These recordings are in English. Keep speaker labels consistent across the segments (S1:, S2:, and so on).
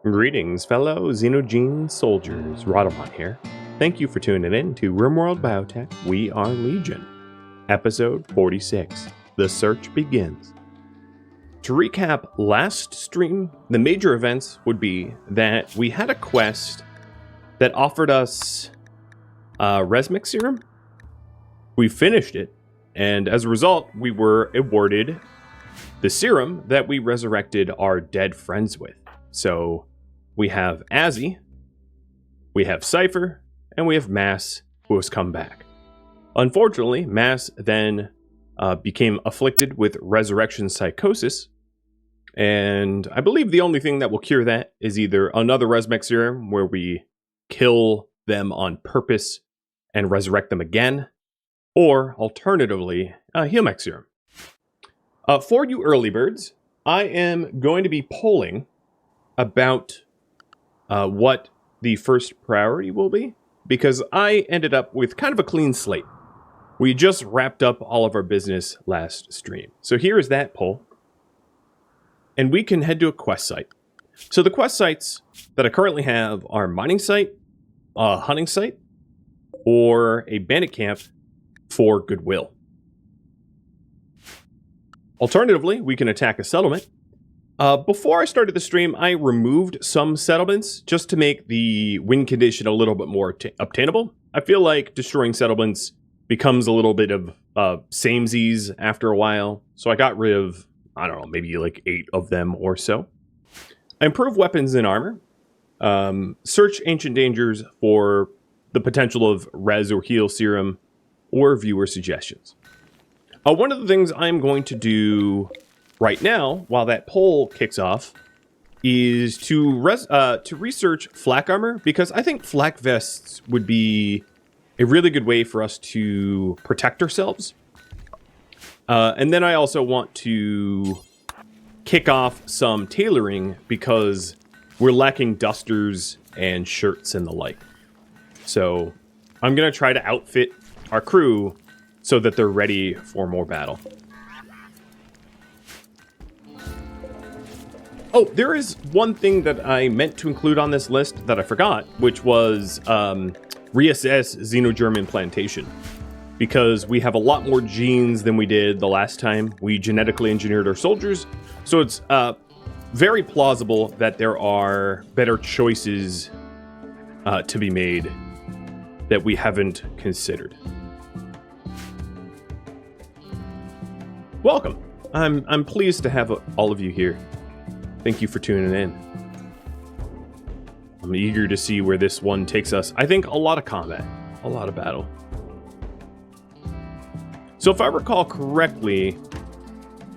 S1: Greetings, fellow xenogene soldiers. Rhadamant here. Thank you for tuning in to RimWorld Biotech. We are Legion. Episode 46. The search begins. To recap last stream, the major events would be that we had a quest that offered us Resmic serum. We finished it, and as a result, we were awarded the serum that we resurrected our dead friends with. So we have Azzy, we have Cypher, and we have Mass, who has come back. Unfortunately, Mass then became afflicted with resurrection psychosis, and I believe the only thing that will cure that is either another Resmec serum, where we kill them on purpose and resurrect them again, or alternatively, a Helmec serum. For you early birds, I am going to be polling about what the first priority will be, because I ended up with kind of a clean slate. We just wrapped up all of our business last stream. So here is that poll, and we can head to a quest site. So the quest sites that I currently have are mining site, a hunting site, or a bandit camp for goodwill. Alternatively, we can attack a settlement. Before I started the stream, I removed some settlements just to make the win condition a little bit more obtainable. I feel like destroying settlements becomes a little bit of samesies after a while, so I got rid of, I don't know, maybe like 8 of them or so. I improved weapons and armor. Search ancient dangers for the potential of res or heal serum or viewer suggestions. One of the things I'm going to do right now, while that poll kicks off, is to research flak armor, because I think flak vests would be a really good way for us to protect ourselves. And then I also want to kick off some tailoring, because we're lacking dusters and shirts and the like. So I'm going to try to outfit our crew so that they're ready for more battle. Oh, there is one thing that I meant to include on this list that I forgot, which was reassess Xenogerman plantation. Because we have a lot more genes than we did the last time we genetically engineered our soldiers. So it's very plausible that there are better choices to be made that we haven't considered. Welcome. I'm pleased to have all of you here. Thank you for tuning in. I'm eager to see where this one takes us. I think a lot of combat, a lot of battle. So if I recall correctly,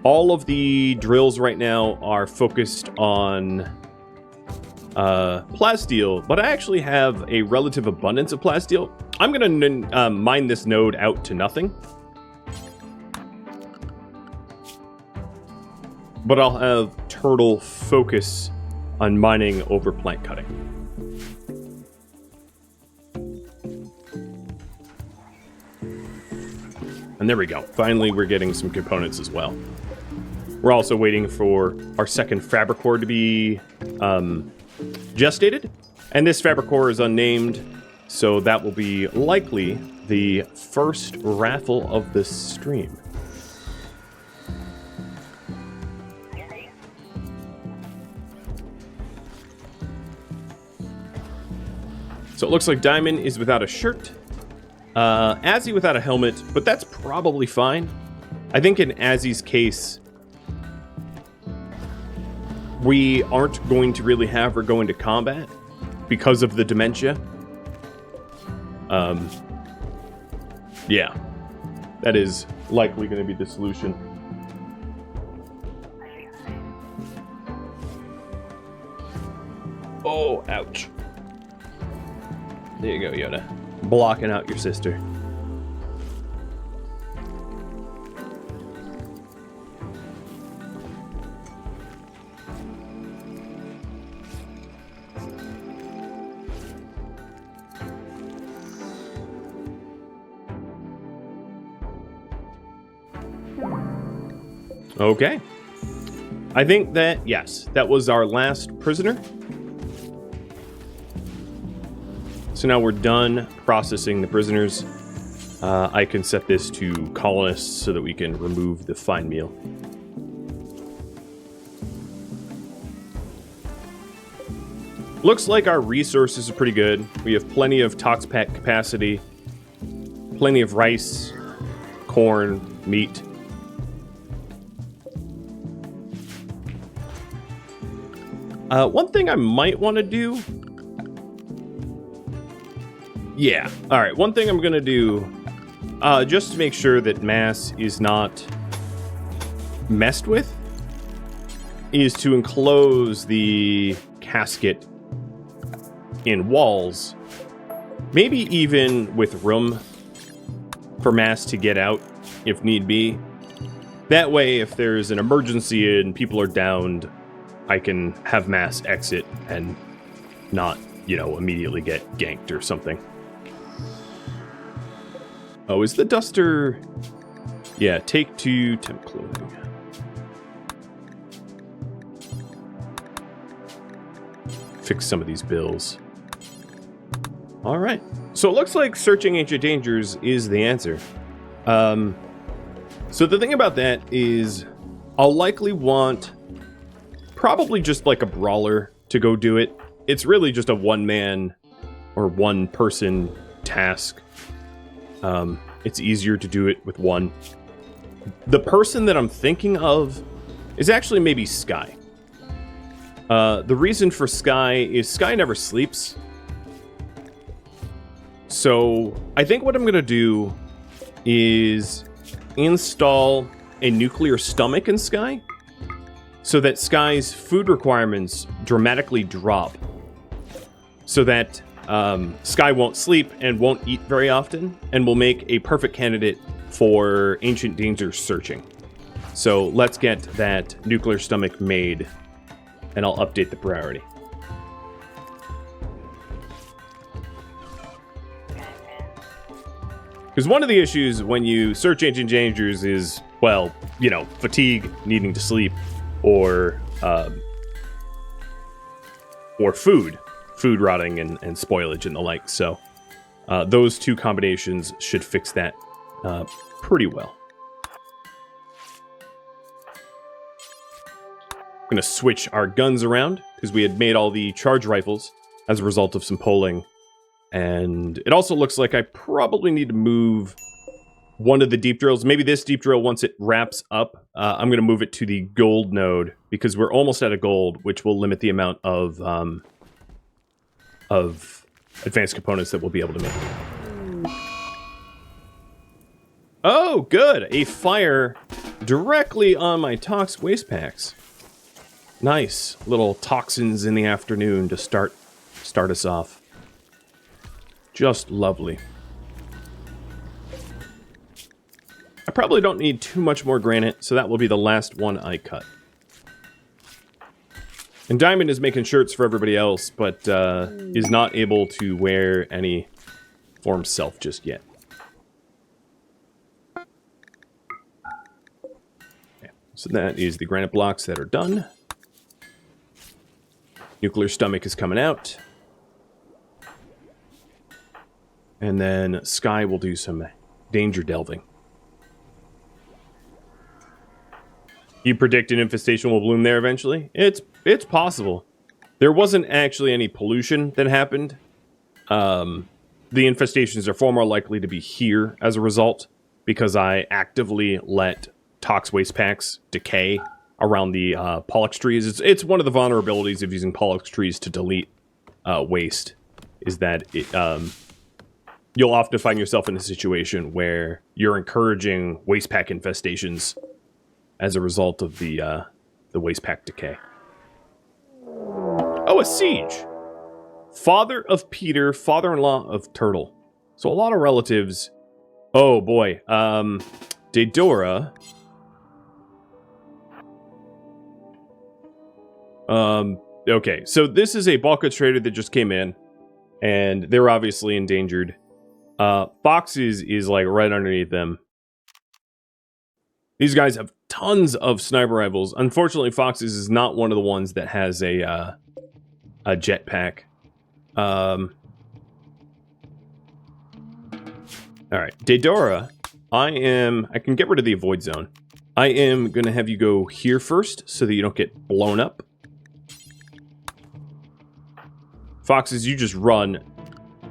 S1: all of the drills right now are focused on plasteel, but I actually have a relative abundance of plasteel. I'm going to mine this node out to nothing. But I'll have Turtle focus on mining over plant cutting. And there we go. Finally, we're getting some components as well. We're also waiting for our second Fabricor to be gestated. And this Fabricor is unnamed, so that will be likely the first raffle of the stream. So it looks like Diamond is without a shirt, Azzy without a helmet, but that's probably fine. I think in Azzy's case, we aren't going to really have her go into combat because of the dementia. Yeah, that is likely going to be the solution. Oh, ouch. There you go, Yoda. Blocking out your sister. Okay. I think that, yes, that was our last prisoner. So now we're done processing the prisoners. I can set this to colonists so that we can remove the fine meal. Looks like our resources are pretty good. We have plenty of tox pack capacity, plenty of rice, corn, meat. One thing I might want to do... Yeah, alright, one thing I'm going to do, just to make sure that mass is not messed with, is to enclose the casket in walls, maybe even with room for mass to get out if need be. That way, if there's an emergency and people are downed, I can have mass exit and not, you know, immediately get ganked or something. Oh, is the duster... Yeah, take 2 temp clothing. Fix some of these bills. Alright. So it looks like searching ancient dangers is the answer. So the thing about that is I'll likely want probably just like a brawler to go do it. It's really just a one-man or one-person task. It's easier to do it with one. The person that I'm thinking of is actually maybe Sky. The reason for Sky is Sky never sleeps. So I think what I'm going to do is install a nuclear stomach in Sky so that Sky's food requirements dramatically drop. So that Sky won't sleep and won't eat very often, and will make a perfect candidate for ancient danger searching. So let's get that nuclear stomach made, and I'll update the priority. Because one of the issues when you search ancient dangers is, well, you know, fatigue, needing to sleep, or food rotting and spoilage and the like. So those two combinations should fix that pretty well. I'm going to switch our guns around because we had made all the charge rifles as a result of some polling. And it also looks like I probably need to move one of the deep drills. Maybe this deep drill, once it wraps up, I'm going to move it to the gold node because we're almost out of gold, which will limit the amount of advanced components that we'll be able to make. Oh, good! A fire directly on my toxic waste packs. Nice. Little toxins in the afternoon to start us off. Just lovely. I probably don't need too much more granite, so that will be the last one I cut. And Diamond is making shirts for everybody else, but is not able to wear any for himself just yet. Okay, so that is the granite blocks that are done. Nuclear stomach is coming out. And then Sky will do some danger delving. You predict an infestation will bloom there eventually? It's possible. There wasn't actually any pollution that happened. The infestations are far more likely to be here as a result, because I actively let tox waste packs decay around the pollux trees. It's one of the vulnerabilities of using pollux trees to delete waste, is that it, you'll often find yourself in a situation where you're encouraging waste pack infestations as a result of the waste pack decay. Oh, a siege! Father of Peter, father-in-law of Turtle. So a lot of relatives. Oh boy. Daedora. Okay, so this is a bulk trader that just came in, and they're obviously endangered. Foxes is like right underneath them. These guys have tons of sniper rifles. Unfortunately, Foxes is not one of the ones that has a jetpack. All right, Daedora, I can get rid of the avoid zone. I am going to have you go here first so that you don't get blown up. Foxes, you just run.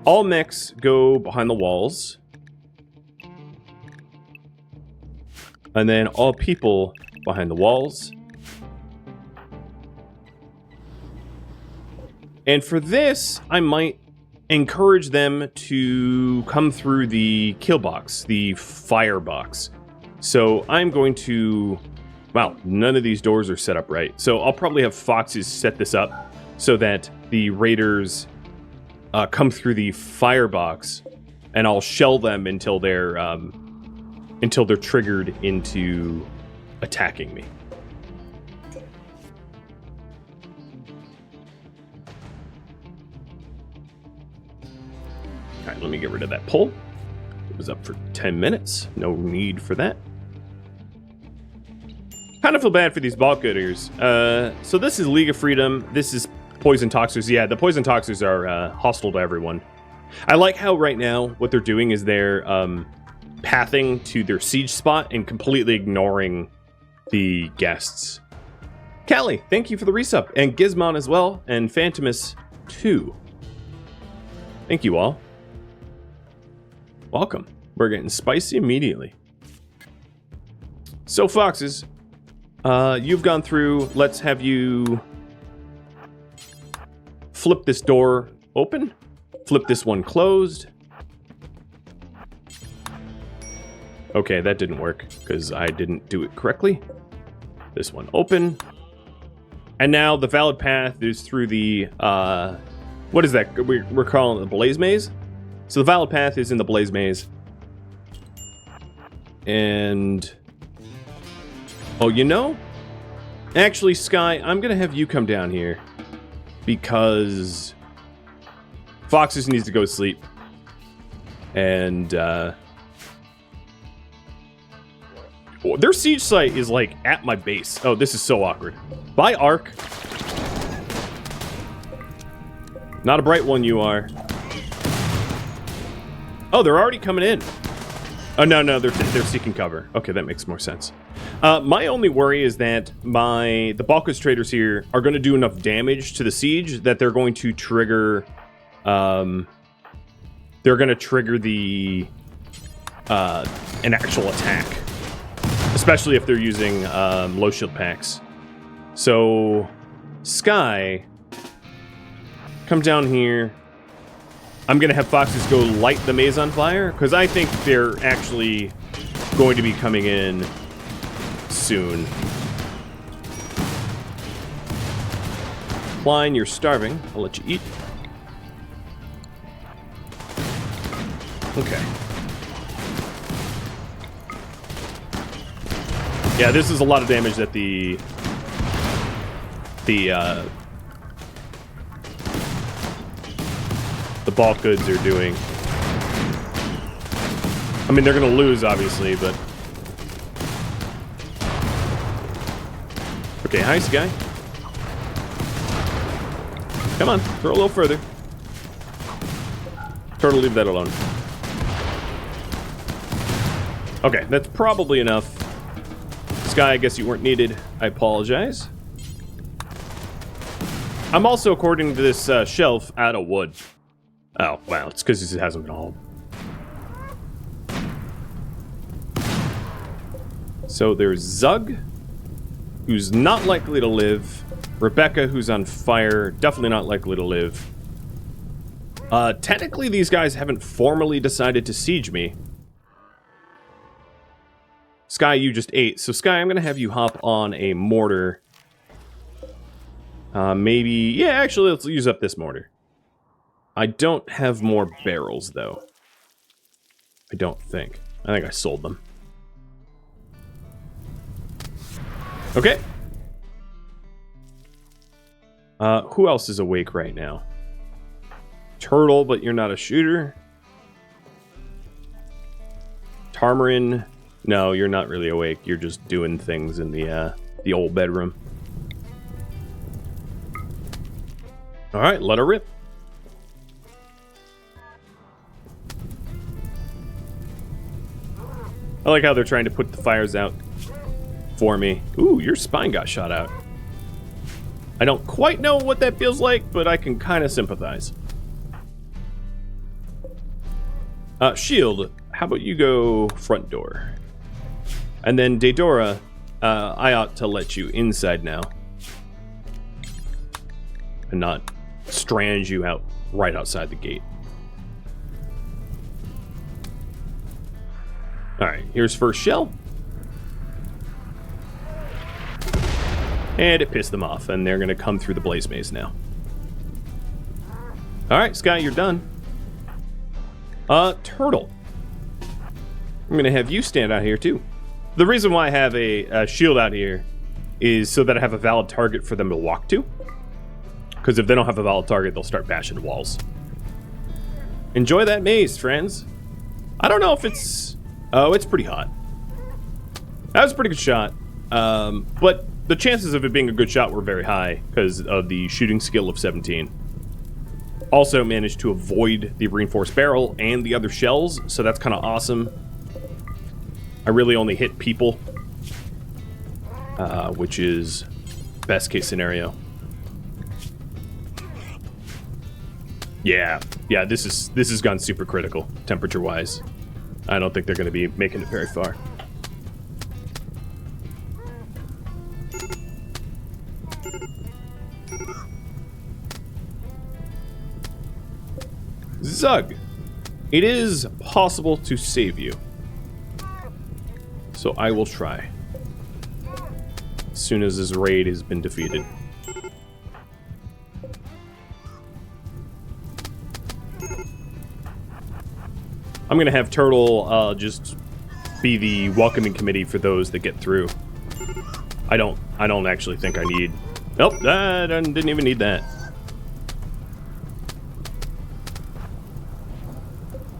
S1: All mechs go behind the walls. And then all people behind the walls. And for this, I might encourage them to come through the kill box, the fire box. So I'm going to... Wow, none of these doors are set up right. So I'll probably have Foxes set this up so that the raiders come through the firebox, and I'll shell them until they're triggered into attacking me. All right, let me get rid of that pole. It was up for 10 minutes. No need for that. Kind of feel bad for these bulk gooders. So this is League of Freedom. This is Poison Toxers. Yeah, the Poison Toxers are hostile to everyone. I like how right now what they're doing is they're pathing to their siege spot and completely ignoring the guests. Callie, thank you for the resub. And Gizmon as well. And Phantomus 2. Thank you all. Welcome. We're getting spicy immediately. So, Foxes, you've gone through. Let's have you flip this door open. Flip this one closed. Okay, that didn't work because I didn't do it correctly. This one open. And now the valid path is through the, what is that? We're calling it the Blaze Maze. So the valid path is in the Blaze Maze. And... oh, you know? Actually, Sky, I'm going to have you come down here. Because... Foxes needs to go to sleep. And, their siege site is, like, at my base. Oh, this is so awkward. Bye, Ark. Not a bright one you are. Oh, they're already coming in. Oh, no, they're seeking cover. Okay, that makes more sense. My only worry is that the Balkans traders here are going to do enough damage to the siege that they're going to trigger... they're going to trigger the... an actual attack. Especially if they're using low shield packs. So, Sky, come down here. I'm going to have Foxes go light the maze on fire, because I think they're actually going to be coming in soon. Klein, you're starving. I'll let you eat. Okay. Yeah, this is a lot of damage that the bulk goods are doing. I mean, they're going to lose, obviously, but... okay, hi, Sky. Come on, throw a little further. Turtle, leave that alone. Okay, that's probably enough. Sky, I guess you weren't needed. I apologize. I'm also, according to this shelf, out of wood. Oh, wow, it's because it hasn't been hauled. So there's Zug, who's not likely to live. Rebecca, who's on fire, definitely not likely to live. Technically, these guys haven't formally decided to siege me. Sky, you just ate. So, Sky, I'm going to have you hop on a mortar. Maybe... yeah, actually, let's use up this mortar. I don't have more barrels, though. I don't think. I think I sold them. Okay. Who else is awake right now? Turtle, but you're not a shooter. Tarmarin... no, you're not really awake. You're just doing things in the old bedroom. All right, let her rip. I like how they're trying to put the fires out for me. Ooh, your spine got shot out. I don't quite know what that feels like, but I can kind of sympathize. Shield, how about you go front door? And then Daedora, I ought to let you inside now. And not strand you out right outside the gate. Alright, here's first shell. And it pissed them off, and they're going to come through the blaze maze now. Alright, Sky, you're done. Turtle. I'm going to have you stand out here, too. The reason why I have a shield out here is so that I have a valid target for them to walk to. Because if they don't have a valid target, they'll start bashing walls. Enjoy that maze, friends. I don't know if it's... Oh, it's pretty hot. That was a pretty good shot. But the chances of it being a good shot were very high because of the shooting skill of 17. Also managed to avoid the reinforced barrel and the other shells, so that's kind of awesome. I really only hit people, which is best case scenario. Yeah, this has gone super critical, temperature-wise. I don't think they're going to be making it very far. Zug, it is possible to save you. So I will try. As soon as this raid has been defeated. I'm gonna have Turtle just be the welcoming committee for those that get through. I don't actually think I need... Nope, I didn't even need that.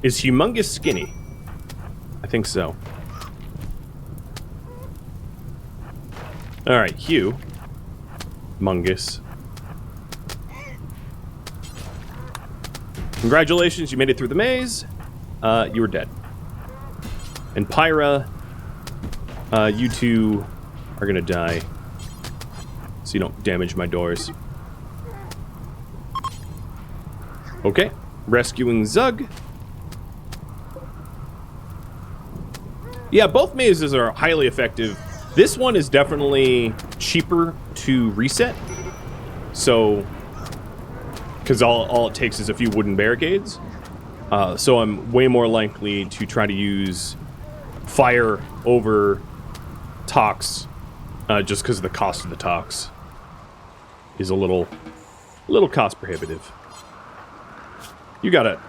S1: Is Humongous skinny? I think so. Alright, Hugh. Mungus. Congratulations, you made it through the maze. You were dead. And Pyra, you two are gonna die. So you don't damage my doors. Okay, rescuing Zug. Yeah, both mazes are highly effective. This one is definitely cheaper to reset. So, because all it takes is a few wooden barricades. So I'm way more likely to try to use fire over tox, just because the cost of the tox is a little cost prohibitive. You got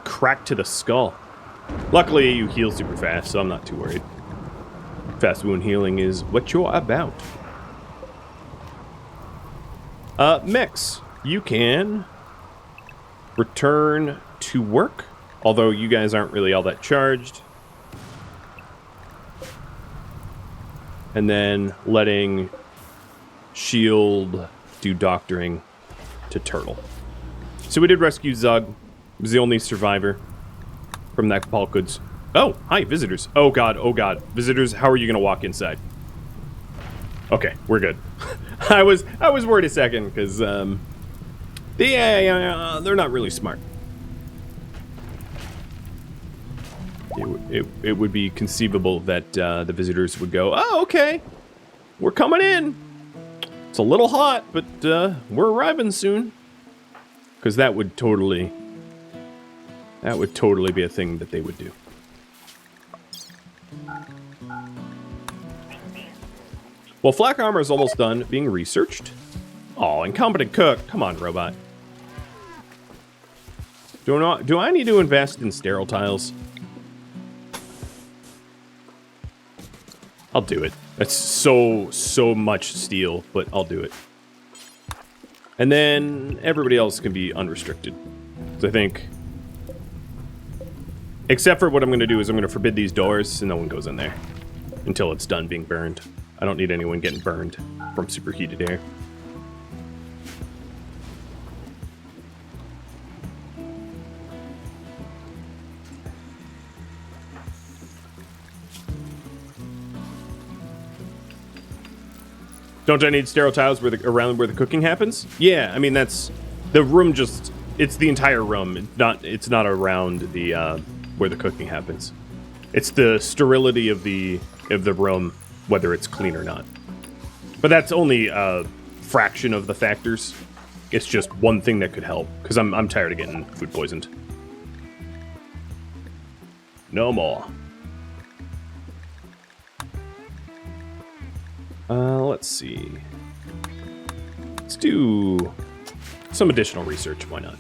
S1: cracked to the skull. Luckily, you heal super fast, so I'm not too worried. Fast wound healing is what you're about. Mix, you can return to work, although you guys aren't really all that charged. And then letting Shield do doctoring to Turtle. So we did rescue Zug. He was the only survivor from that Palkoods. Oh, hi, visitors. Oh god, visitors, how are you gonna walk inside? Okay, we're good. I was worried a second because they're not really smart. It would be conceivable that the visitors would go, oh, okay, we're coming in. It's a little hot, but we're arriving soon. Because that would totally be a thing that they would do. Well, flak armor is almost done being researched. Oh, incompetent cook. Come on, robot. Do I need to invest in sterile tiles? I'll do it. That's so much steel, but I'll do it. And then everybody else can be unrestricted. Because I think... Except for what I'm going to do is I'm going to forbid these doors and no one goes in there. Until it's done being burned. I don't need anyone getting burned from superheated air. Don't I need sterile tiles around where the cooking happens? Yeah, I mean, that's... The room just... It's the entire room. It's not around the, where the cooking happens. It's the sterility of the room, whether it's clean or not. But that's only a fraction of the factors. It's just one thing that could help, because I'm tired of getting food poisoned. No more. Let's see. Let's do some additional research. Why not?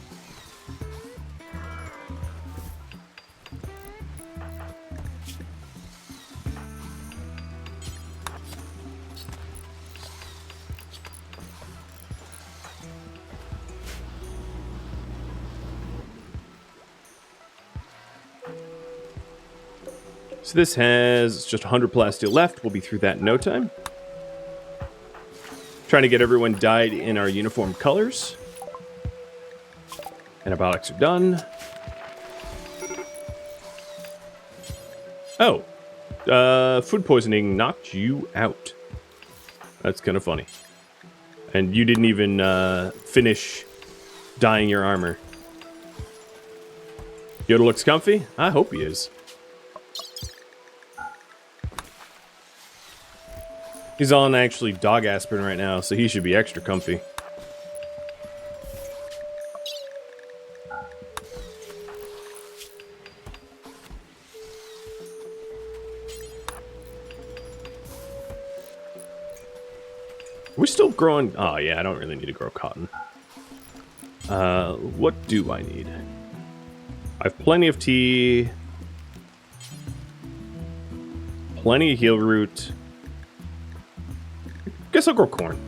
S1: So this has just 100 plasteel left. We'll be through that in no time. Trying to get everyone dyed in our uniform colors. Antibiotics are done. Oh. Food poisoning knocked you out. That's kind of funny. And you didn't even finish dyeing your armor. Yoda looks comfy? I hope he is. He's on actually dog aspirin right now, so he should be extra comfy. We're still growing... Oh, yeah, I don't really need to grow cotton. What do I need? I have plenty of tea. Plenty of heal root. Guess I'll grow corn.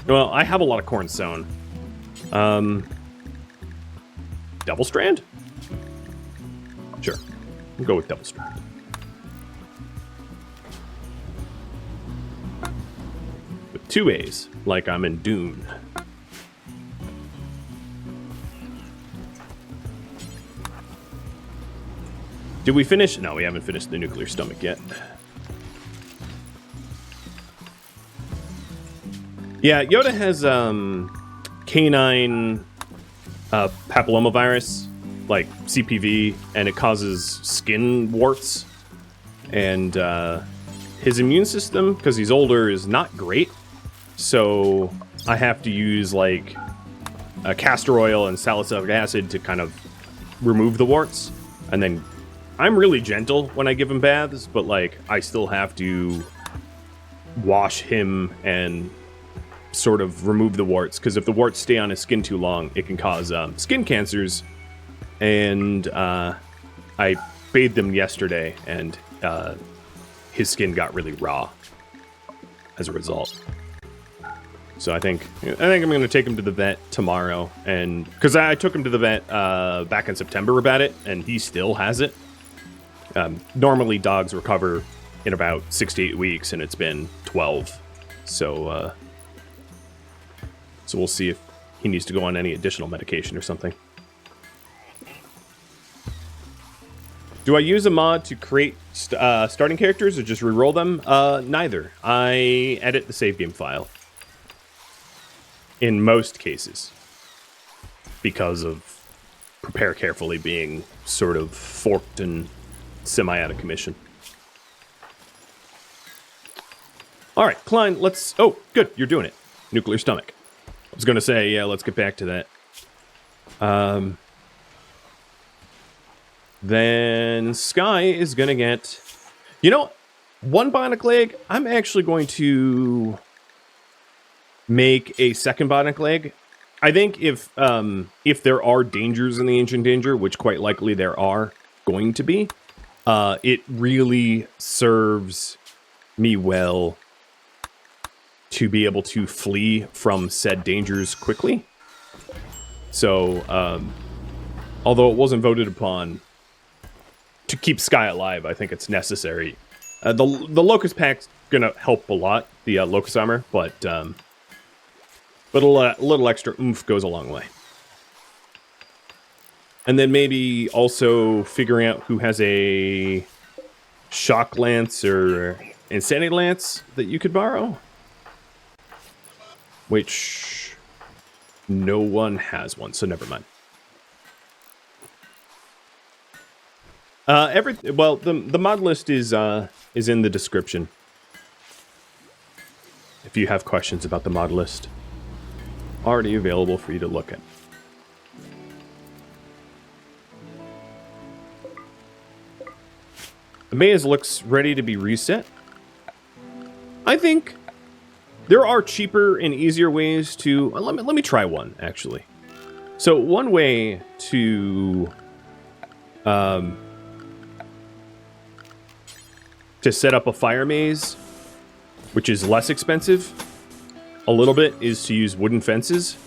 S1: Well, I have a lot of corn sown. Double strand? Sure. We'll go with double strand. With 2 A's, like I'm in Dune. Did we finish? No, we haven't finished the nuclear stomach yet. Yeah, Yoda has canine papillomavirus, like CPV, and it causes skin warts. And his immune system, because he's older, is not great. So I have to use like castor oil and salicylic acid to kind of remove the warts. And then I'm really gentle when I give him baths, but like I still have to wash him and sort of remove the warts, because if the warts stay on his skin too long, it can cause skin cancers. And I bathed him yesterday, and his skin got really raw as a result. So I think I'm going to take him to the vet tomorrow, and because I took him to the vet back in September about it, and he still has it. Normally dogs recover in about 6 to 8 weeks, and it's been 12. So we'll see if he needs to go on any additional medication or something. Do I use a mod to create starting characters or just reroll them? Neither. I edit the save game file. In most cases. Because of prepare carefully being sort of forked and semi out of commission. Alright, Klein, let's... Oh, good, you're doing it. Nuclear stomach. I was going to say, yeah, let's get back to that. Then Sky is going to get... You know, one bionic leg, I'm actually going to make a second bionic leg. I think if there are dangers in the Ancient Danger, which quite likely there are going to be, it really serves me well to be able to flee from said dangers quickly. So, although it wasn't voted upon to keep Sky alive, I think it's necessary. The Locust Pack's gonna help a lot, the Locust Armor, but a little extra oomph goes a long way. And then maybe also figuring out who has a shock lance or insanity lance that you could borrow, which no one has one, so never mind. The mod list is in the description. If you have questions about the mod list, already available for you to look at. The maze looks ready to be reset. I think there are cheaper and easier ways to... Let me try one, actually. So one way to set up a fire maze, which is less expensive, a little bit, is to use wooden fences.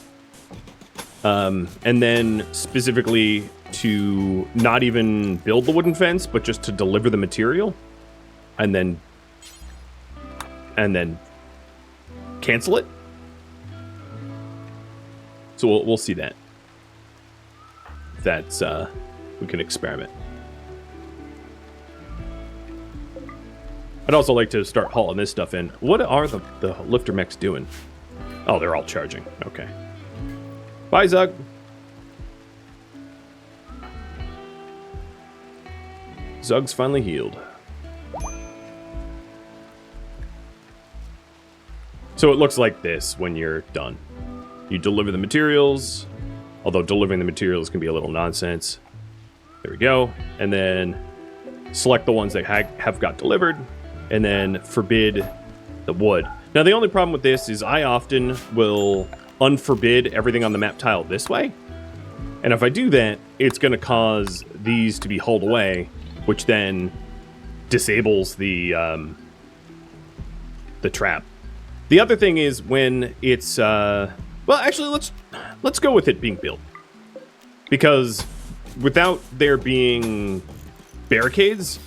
S1: And then specifically to not even build the wooden fence, but just to deliver the material. And then cancel it. So we'll see that. That's, we can experiment. I'd also like to start hauling this stuff in. What are the lifter mechs doing? Oh, they're all charging. Okay. Bye, Zug. Zug's finally healed. So it looks like this when you're done. You deliver the materials, although delivering the materials can be a little nonsense. There we go. And then select the ones that have got delivered, and then forbid the wood. Now, the only problem with this is I often will unforbid everything on the map tile this way. And if I do that, it's going to cause these to be hauled away, which then disables the trap. The other thing is when it's... well, actually, let's go with it being built. Because without there being barricades,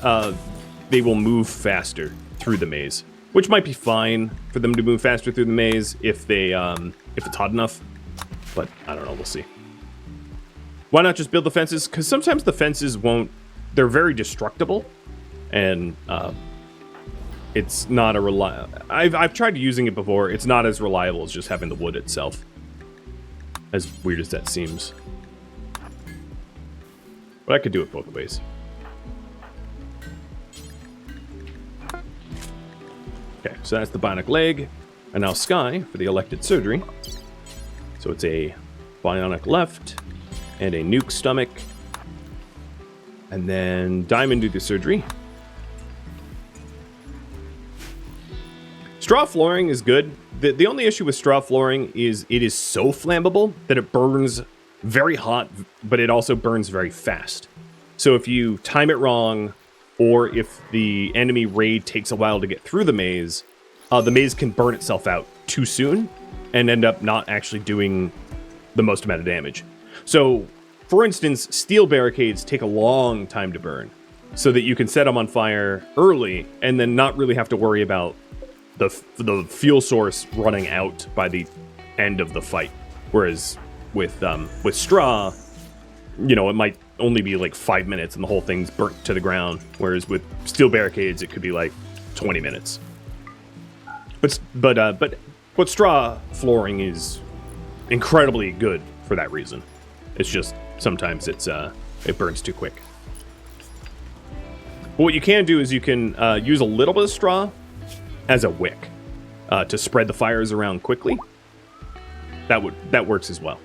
S1: they will move faster through the maze, which might be fine for them to move faster through the maze if they if it's hot enough. But I don't know, we'll see. Why not just build the fences? Because sometimes the fences won't. They're very destructible, and it's not a reliable. I've tried using it before. It's not as reliable as just having the wood itself. As weird as that seems, but I could do it both ways. Okay, so that's the bionic leg. And now Sky for the elected surgery. So it's a bionic left and a nuke stomach. And then Diamond do the surgery. Straw flooring is good. The only issue with straw flooring is it is so flammable that it burns very hot, but it also burns very fast. So if you time it wrong, or if the enemy raid takes a while to get through the maze can burn itself out too soon and end up not actually doing the most amount of damage. So, for instance, steel barricades take a long time to burn, so that you can set them on fire early and then not really have to worry about the fuel source running out by the end of the fight. Whereas with straw, you know, it might only be like 5 minutes and the whole thing's burnt to the ground. Whereas with steel barricades, it could be like 20 minutes. But straw flooring is incredibly good for that reason. It's just sometimes it burns too quick. But what you can do is you can use a little bit of straw as a wick to spread the fires around quickly. That works as well.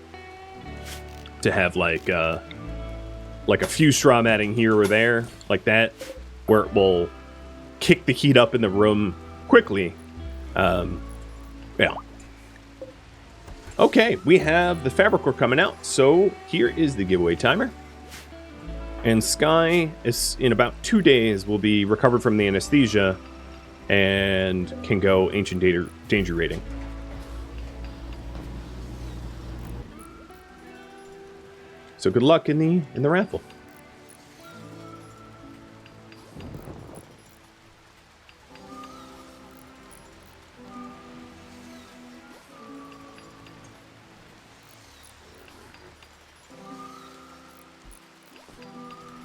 S1: To have like a few straw matting here or there, like that, where it will kick the heat up in the room quickly. Yeah. Okay, we have the fabric core coming out, so here is the giveaway timer. And Sky is in about 2 days will be recovered from the anesthesia and can go ancient danger rating. So good luck in the raffle.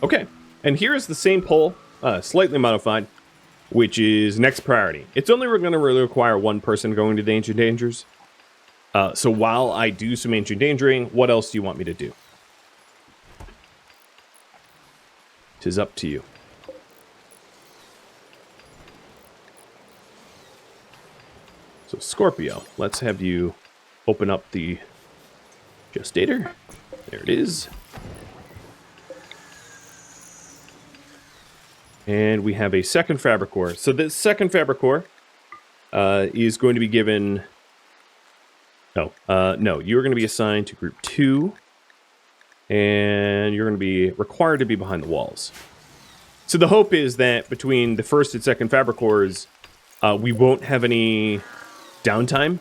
S1: Okay, and here is the same poll slightly modified, which is next priority. It's only going to really require one person going to the ancient dangers. So while I do some ancient dangering, what else do you want me to do? 'Tis up to you. So Scorpio, let's have you open up the gestator. There it is. And we have a second fabric core. So this second fabric core is going to be given... No, you're going to be assigned to group 2. And you're going to be required to be behind the walls. So the hope is that between the first and second fabric cores, we won't have any downtime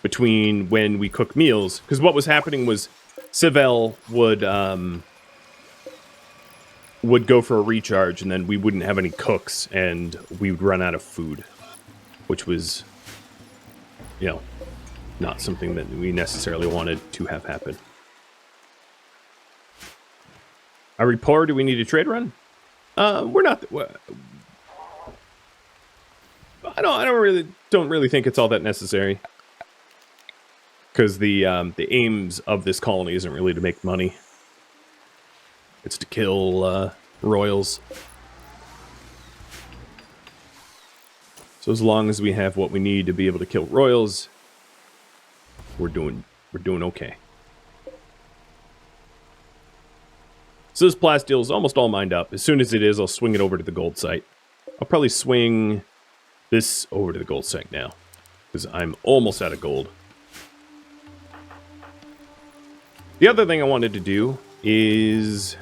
S1: between when we cook meals. Because what was happening was Civil would go for a recharge, and then we wouldn't have any cooks, and we would run out of food. Which was, not something that we necessarily wanted to have happen. A report, do we need a trade run? We're not... I don't really think it's all that necessary. Because the aims of this colony isn't really to make money. It's to kill royals. So as long as we have what we need to be able to kill royals, we're doing okay. So this plasteel is almost all mined up. As soon as it is, I'll swing it over to the gold site. I'll probably swing this over to the gold site now, because I'm almost out of gold. The other thing I wanted to do is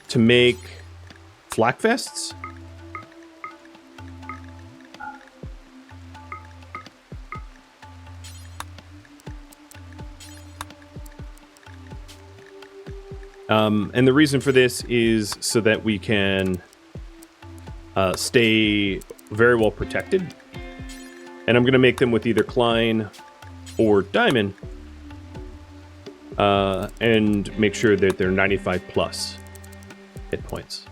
S1: to make flak vests. And the reason for this is so that we can stay very well protected. And I'm going to make them with either Klein or Diamond. And make sure that they're 95 plus hit points.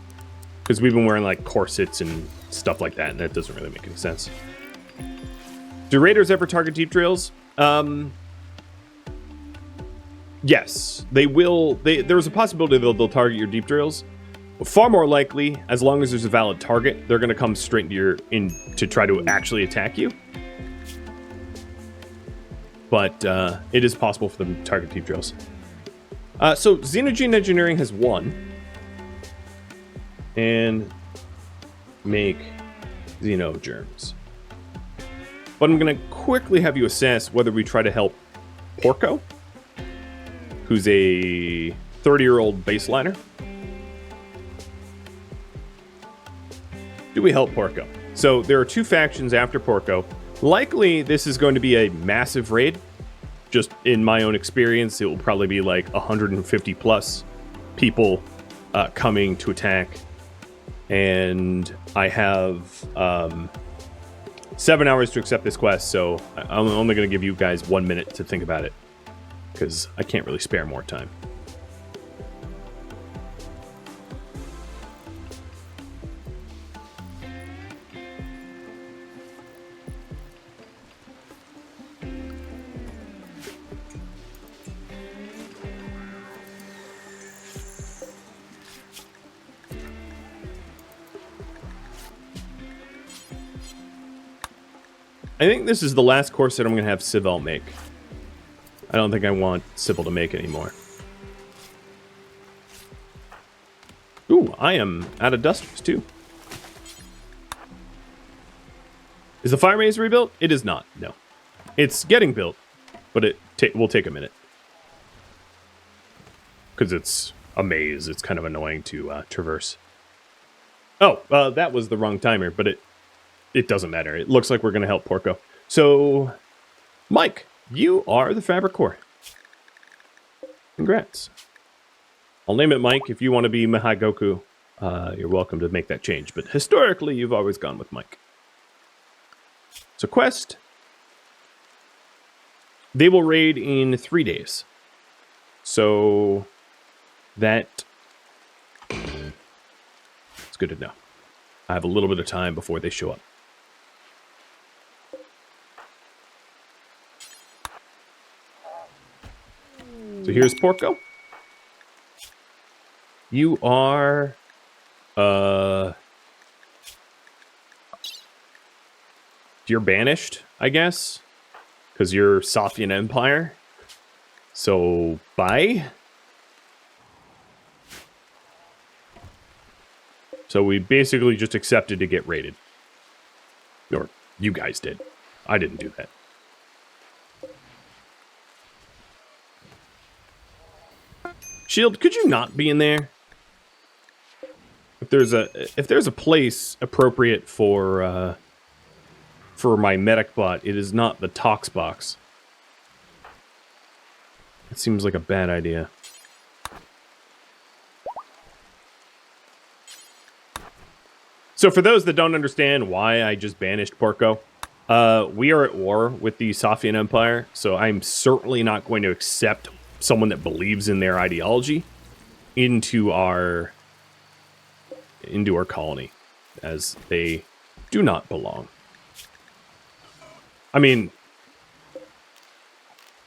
S1: Because we've been wearing like corsets and stuff like that, and that doesn't really make any sense. Do raiders ever target deep drills? Yes, they will. There's a possibility they'll target your deep drills. Far more likely, as long as there's a valid target, they're going to come straight into to try to actually attack you. But it is possible for them to target deep drills. So xenogene engineering has 1. And make xenogerms. But I'm going to quickly have you assess whether we try to help Porco, who's a 30-year-old baseliner. Do we help Porco? So there are 2 factions after Porco. Likely, this is going to be a massive raid. Just in my own experience, it will probably be like 150 plus people coming to attack. And I have 7 hours to accept this quest, so I'm only going to give you guys 1 minute to think about it. Because I can't really spare more time. I think this is the last course that I'm going to have Civil make. I don't think I want Civil to make anymore. Ooh, I am out of dusters too. Is the fire maze rebuilt? It is not, no. It's getting built, but it will take a minute. Because it's a maze, it's kind of annoying to traverse. Oh, that was the wrong timer, but it doesn't matter. It looks like we're going to help Porco. So, Mike, you are the Fabric Core. Congrats. I'll name it Mike. If you want to be Mihai Goku, you're welcome to make that change. But historically, you've always gone with Mike. So quest. They will raid in 3 days. So that... Let's good to know. I have a little bit of time before they show up. So here's Porco. You are... You're banished, I guess. Because you're Sophian Empire. So, bye. So we basically just accepted to get raided. Or you guys did. I didn't do that. Shield, could you not be in there? If there's a place appropriate for my medic bot, it is not the tox box. It seems like a bad idea. So for those that don't understand why I just banished Porco, we are at war with the Sophian Empire, so I'm certainly not going to accept someone that believes in their ideology into our colony, as they do not belong. I mean,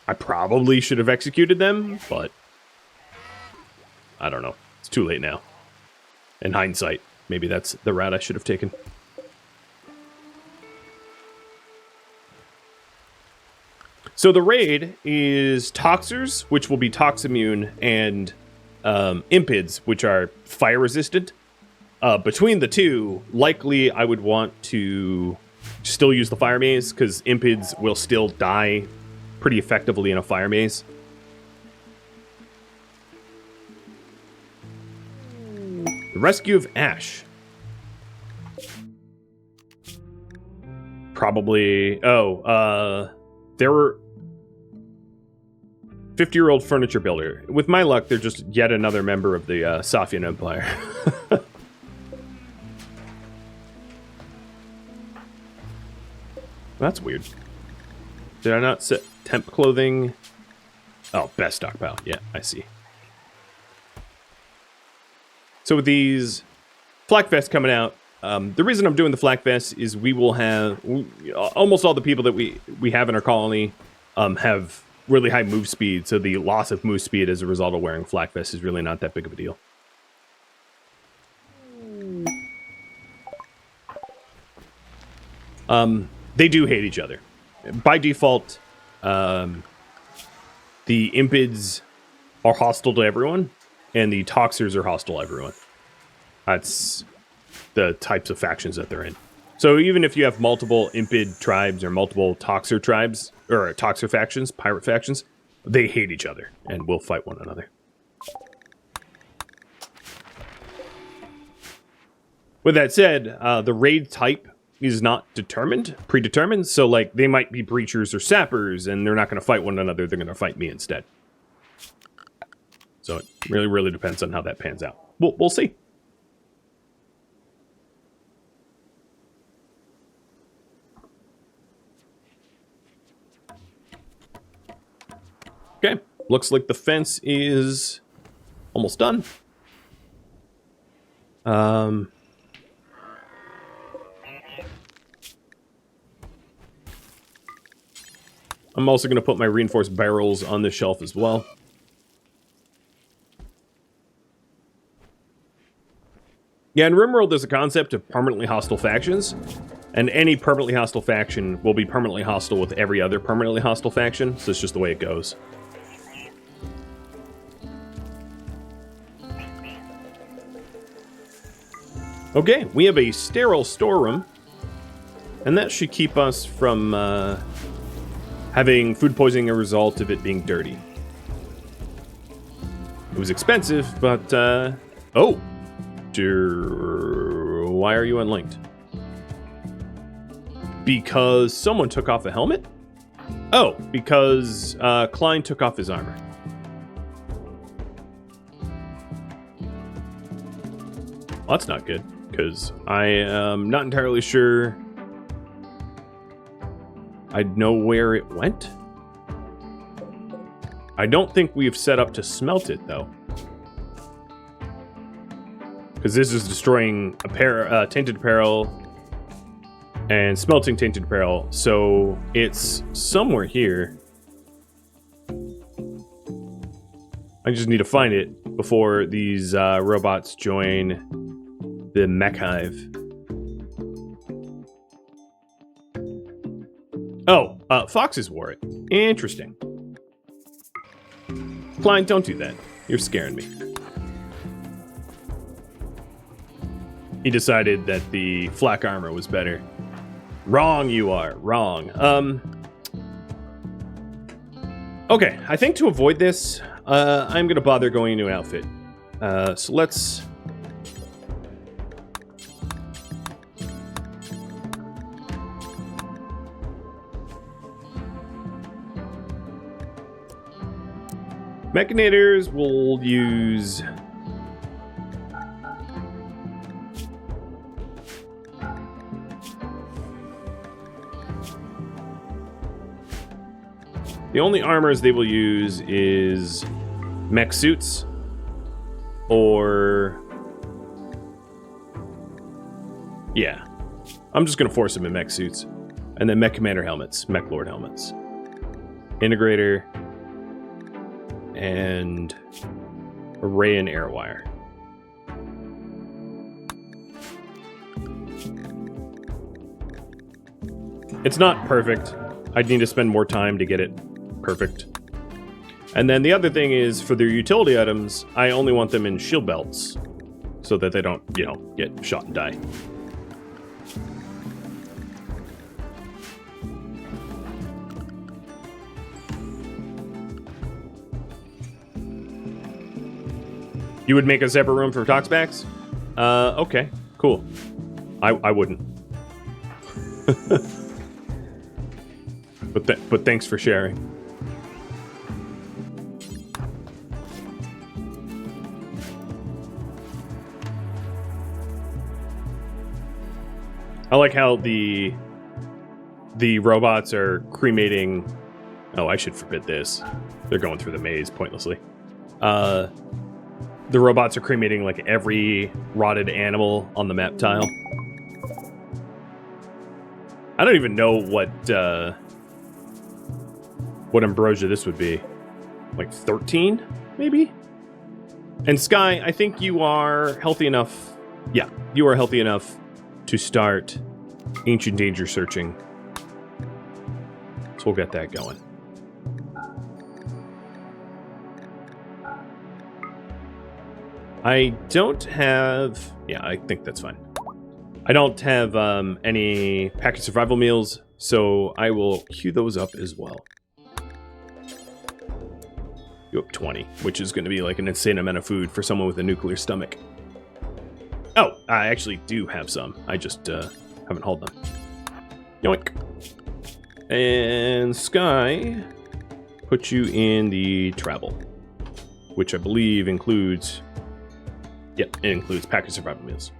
S1: I probably should have executed them, but I don't know. It's too late now. In hindsight, maybe that's the route I should have taken. So the raid is Toxers, which will be Tox immune, and Impids, which are fire resistant. Between the two, likely I would want to still use the fire maze, because Impids will still die pretty effectively in a fire maze. The rescue of Ash. Probably... there were... 50-year-old furniture builder. With my luck, they're just yet another member of the Sophian Empire. That's weird. Did I not set temp clothing? Oh, best stockpile. Yeah, I see. So with these flak vests coming out, the reason I'm doing the flak vests is we will have... almost all the people that we have in our colony have really high move speed, so the loss of move speed as a result of wearing flak vests is really not that big of a deal. They do hate each other. By default, the Impids are hostile to everyone, and the Toxers are hostile to everyone. That's the types of factions that they're in. So even if you have multiple Impid tribes or multiple Toxer tribes, or Toxer factions, pirate factions, they hate each other and will fight one another. With that said, the raid type is not predetermined, so like they might be breachers or sappers, and they're not going to fight one another, they're going to fight me instead. So it really, really depends on how that pans out. We'll see. Okay, looks like the fence is almost done. I'm also going to put my reinforced barrels on the shelf as well. Yeah, in RimWorld there's a concept of permanently hostile factions, and any permanently hostile faction will be permanently hostile with every other permanently hostile faction, so it's just the way it goes. Okay, we have a sterile storeroom, and that should keep us from having food poisoning as a result of it being dirty. It was expensive, but oh! Why are you unlinked? Because someone took off a helmet? Oh, because Klein took off his armor. Well, that's not good, because I am not entirely sure I know where it went. I don't think we've set up to smelt it, though. Because this is destroying tainted apparel and smelting tainted apparel. So it's somewhere here. I just need to find it before these robots join the mech hive. Oh, foxes wore it. Interesting. Klein, don't do that. You're scaring me. He decided that the flak armor was better. Wrong you are. Wrong. Okay, I think to avoid this, I'm going to bother going into an outfit. So let's... Mechanators will use... The only armors they will use is mech suits or... Yeah. I'm just going to force them in mech suits. And then mech commander helmets, mech lord helmets. Integrator. And array and air wire. It's not perfect. I'd need to spend more time to get it perfect. And then the other thing is, for their utility items, I only want them in shield belts so that they don't, you know, get shot and die. You would make a separate room for toxbacks? Okay, cool. I wouldn't. But thanks for sharing. I like how the robots are cremating... Oh, I should forbid this. They're going through the maze pointlessly. The robots are cremating like every rotted animal on the map tile. I don't even know what ambrosia this would be. Like 13, maybe? And Sky, I think you are healthy enough. Yeah, you are healthy enough to start ancient danger searching. So we'll get that going. I don't have... Yeah, I think that's fine. I don't have any packaged survival meals, so I will queue those up as well. You up 20, which is going to be like an insane amount of food for someone with a nuclear stomach. Oh, I actually do have some. I just haven't hauled them. Yoink. And Sky, put you in the travel, which I believe includes... Yep, it includes packaged survival meals.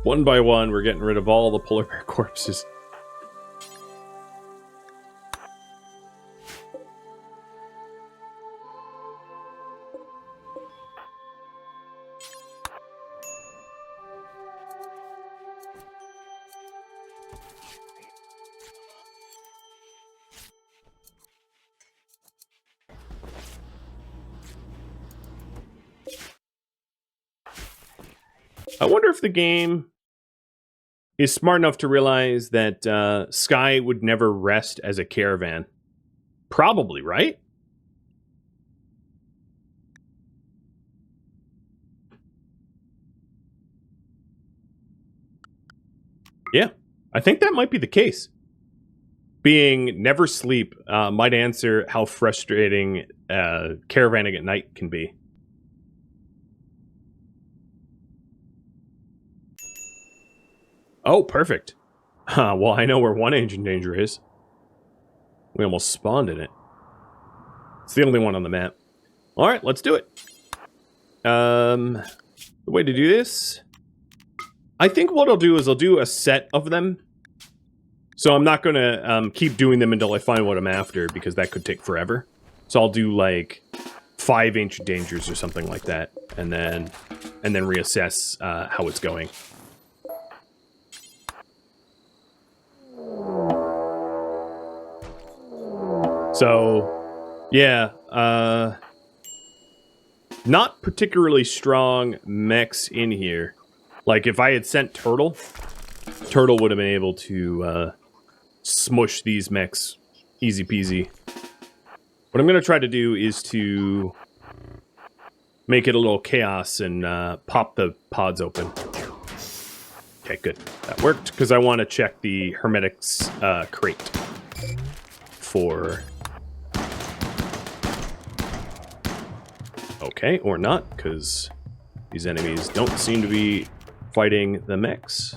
S1: One by one, we're getting rid of all the polar bear corpses. I wonder if the game is smart enough to realize that Sky would never rest as a caravan. Probably, right? Yeah, I think that might be the case. Being never sleep might answer how frustrating caravanning at night can be. Oh, perfect. Well, I know where one ancient danger is. We almost spawned in it. It's the only one on the map. Alright, let's do it. The way to do this... I think what I'll do is I'll do a set of them. So I'm not going to keep doing them until I find what I'm after, because that could take forever. So I'll do, like, 5 ancient dangers or something like that, and then reassess how it's going. So, yeah, not particularly strong mechs in here. Like, if I had sent Turtle would have been able to smush these mechs easy peasy. What I'm going to try to do is to make it a little chaos and pop the pods open. Okay, good. That worked, because I want to check the Hermetics crate for... Okay, or not, because these enemies don't seem to be fighting the mechs.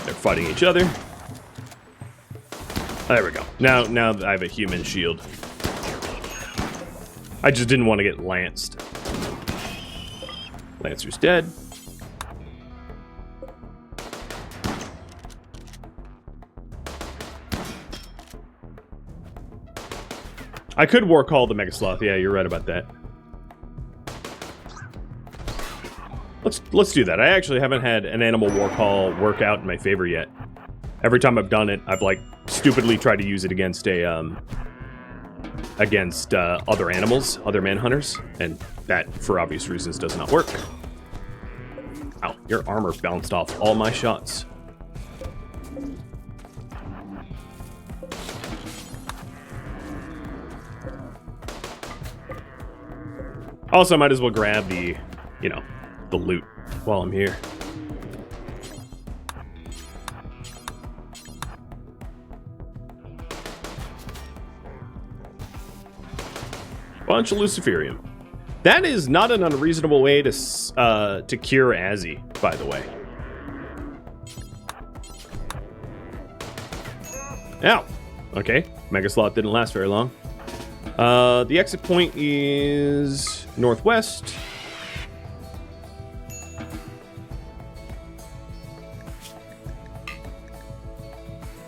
S1: They're fighting each other. There we go. Now I have a human shield. I just didn't want to get lanced. Lancer's dead. I could war call the Mega Sloth. Yeah, you're right about that. Let's do that. I actually haven't had an animal war call work out in my favor yet. Every time I've done it, I've like stupidly tried to use it against a other animals, other manhunters, and that, for obvious reasons, does not work. Ow, your armor bounced off all my shots. Also, I might as well grab the, you know, the loot while I'm here. Bunch of Luciferium. That is not an unreasonable way to cure Azzy, by the way. Ow. Okay, Mega Sloth didn't last very long. The exit point is northwest.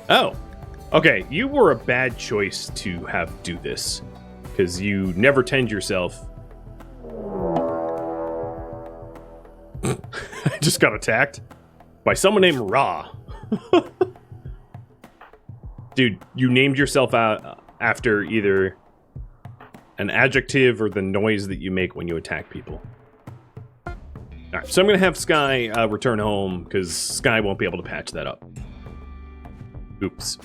S1: Oh, okay. You were a bad choice to have do this, because you never tend yourself. I just got attacked by someone named Ra. Dude, you named yourself out after either an adjective or the noise that you make when you attack people. Alright, so I'm going to have Sky return home, because Sky won't be able to patch that up. Oops.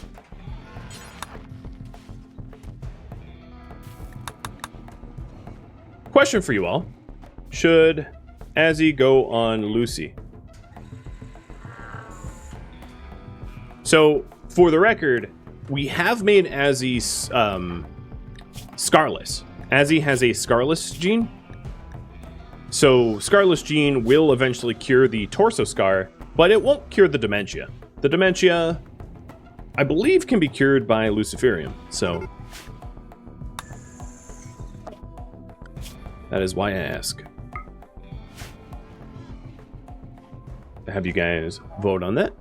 S1: Question for you all. Should Azzy go on Lucy? So, for the record, we have made Azzy Scarless. Azzy has a Scarless gene. So, Scarless gene will eventually cure the torso scar, but it won't cure the dementia. The dementia, I believe, can be cured by Luciferium, so that is why I ask. To have you guys vote on that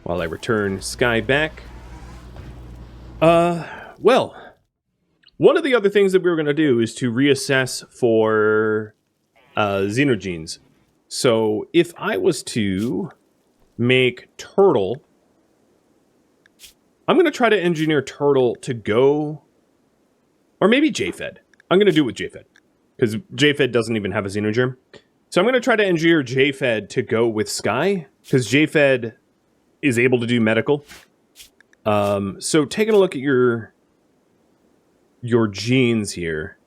S1: while I return Sky back. Well, one of the other things that we were going to do is to reassess for xenogenes. So if I was to make Turtle, I'm going to try to engineer Turtle to go, or maybe JFed. I'm going to do it with JFed, because JFed doesn't even have a xenogerm. So I'm going to try to engineer JFed to go with Sky, because JFed is able to do medical. So taking a look at your genes here,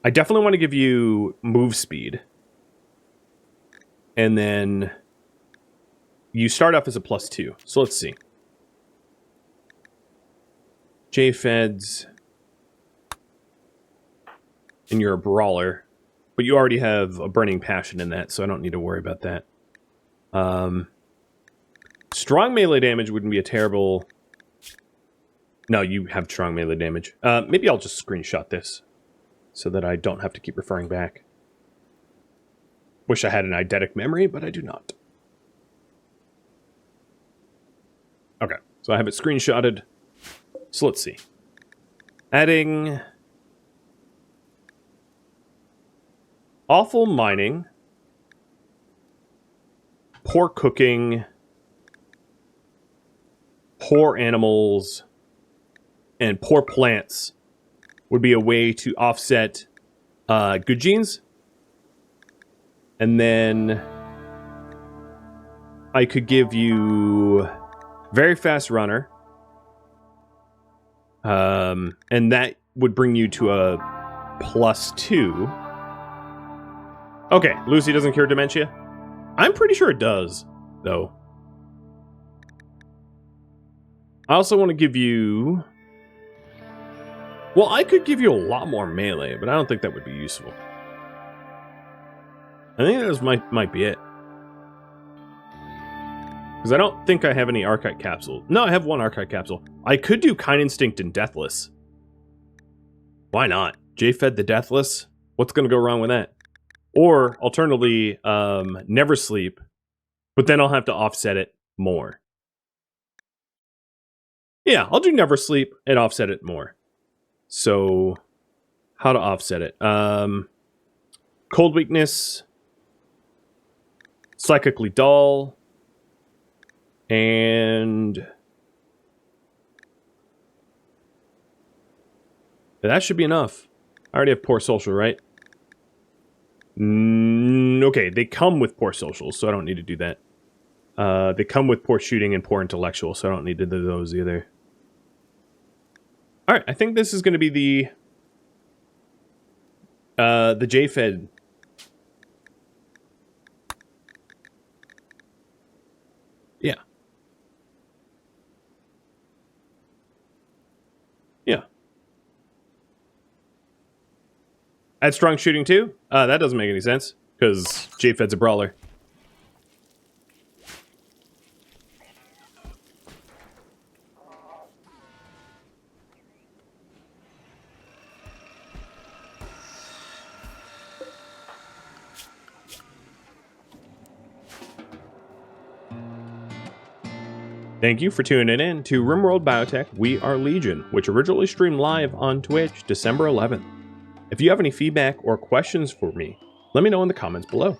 S1: I definitely want to give you move speed. And then you start off as a +2. So let's see. JFeds, and you're a brawler. But you already have a burning passion in that, so I don't need to worry about that. Strong melee damage wouldn't be a terrible... No, you have strong melee damage. Maybe I'll just screenshot this so that I don't have to keep referring back. Wish I had an eidetic memory, but I do not. Okay, so I have it screenshotted. So let's see. Adding... awful mining. Poor cooking. Poor animals. And poor plants would be a way to offset good genes. And then I could give you very fast runner. And that would bring you to a +2. Okay, Lucy doesn't cure dementia. I'm pretty sure it does, though. I also want to give you... well, I could give you a lot more melee, but I don't think that would be useful. I think that might be it. Because I don't think I have any archite capsule. No, I have one archite capsule. I could do Kind Instinct and Deathless. Why not? J-Fed the Deathless? What's going to go wrong with that? Or, alternatively, Never Sleep. But then I'll have to offset it more. Yeah, I'll do Never Sleep and offset it more. So, how to offset it? Cold Weakness. Psychically Dull. And... that should be enough. I already have Poor Social, right? Okay, they come with Poor Social, so I don't need to do that. They come with Poor Shooting and Poor Intellectual, so I don't need to do those either. Alright, I think this is going to be the J-Fed. Yeah. Yeah. Add strong shooting too? That doesn't make any sense, because J-Fed's a brawler. Thank you for tuning in to RimWorld Biotech We Are Legion, which originally streamed live on Twitch December 11th. If you have any feedback or questions for me, let me know in the comments below.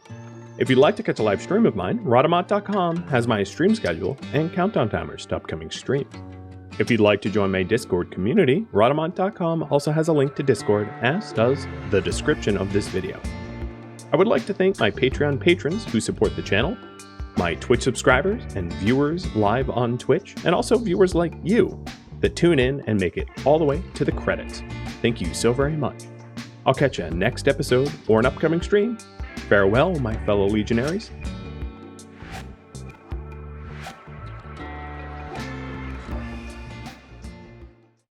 S1: If you'd like to catch a live stream of mine, Rhadamant.com has my stream schedule and countdown timers to upcoming streams. If you'd like to join my Discord community, Rhadamant.com also has a link to Discord, as does the description of this video. I would like to thank my Patreon patrons who support the channel, my Twitch subscribers and viewers live on Twitch, and also viewers like you that tune in and make it all the way to the credits. Thank you so very much. I'll catch you next episode or an upcoming stream. Farewell, my fellow Legionnaires.